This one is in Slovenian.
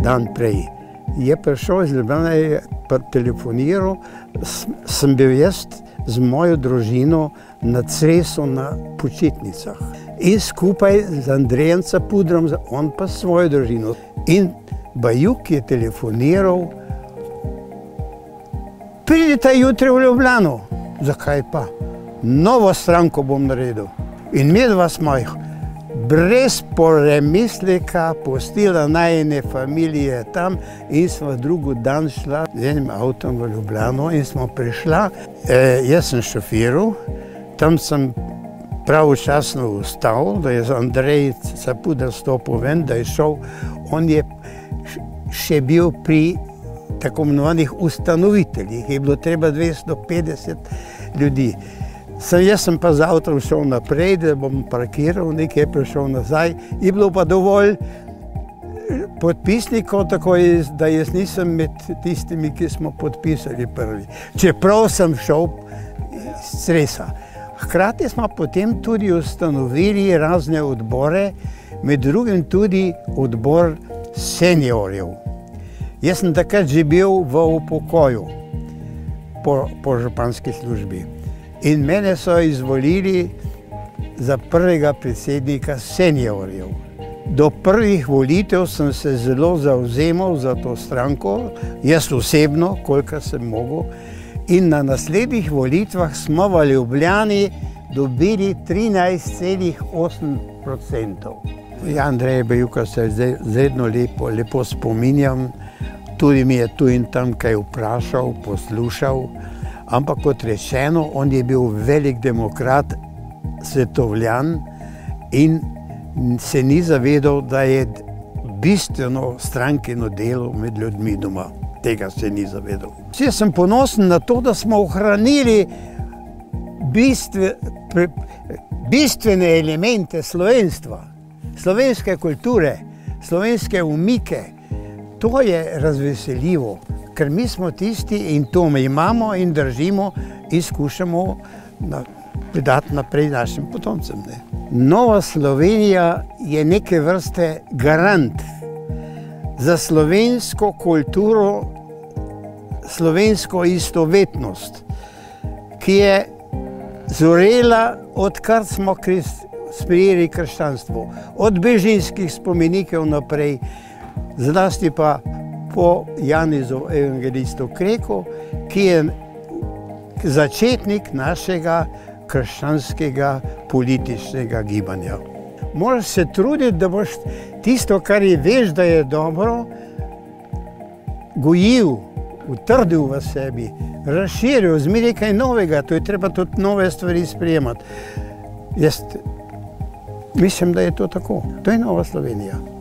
dan prej. Je prišel iz Ljubljane, je telefoniral, sem bil jaz z mojo družino na Cresu na počitnicah. In skupaj z Andrejem Capudrom, on pa s svojo družino. In Bajuk je telefoniral, pridite jutri v Ljubljano. Zakaj pa? Novo stranko bom naredil. In medva smo jih brez premisleka pustila najine familije tam in smo drugi dan šla z enim avtom v Ljubljano in smo prišla. Jaz sem šofiral, tam sem pravočasno ustal, da je Andrej Capuder stopil ven, da je šel. On je še bil pri tako imenovanih ustanoviteljih, je bilo treba 250 ljudi. Jaz sem pa z avtom šel naprej, da bom parkiral, nekaj prišel nazaj. Je bilo pa dovolj podpisnikov, tako da jaz nisem med tistimi, ki smo podpisali prvi. Čeprav sem šel s Cresa. Hkrati smo potem tudi ustanovili razne odbore, med drugim tudi odbor seniorjev. Jaz sem takrat že bil v upokoju po županski službi. In mene so izvolili za prvega predsednika seniorjev. Do prvih volitev sem se zelo zavzemal za to stranko, jaz osebno, kolikor sem mogel. In na naslednjih volitvah smo v Ljubljani dobili 13,8%. Andreja Bajuka se izredno lepo spominjam, tudi mi je tu in tam kaj vprašal, poslušal. Ampak kot rečeno, on je bil velik demokrat, svetovljan in se ni zavedal, da je bistveno strankino delo med ljudmi doma. Tega se ni zavedal. Jaz sem ponosen na to, da smo ohranili bistvene elemente slovenstva, slovenske kulture, slovenske umike. To je razveseljivo. Ker mi smo tisti in to mi imamo in držimo in skušamo predati naprej našim potomcem. Nova Slovenija je neke vrste garant za slovensko kulturo, slovensko istovetnost, ki je zorela, odkar smo sprejeli krščanstvo. Od bežinskih spomenikov naprej, zlasti pa po Janezu evangelistu Kreku, ki je začetnik našega krščanskega političnega gibanja. Moraš se truditi, da boš tisto, kar veš, da je dobro, gojil, utrdil v sebi, razširil, zmeraj kaj novega, to je treba tudi nove stvari sprejemati. Jaz mislim, da je to tako. To je Nova Slovenija.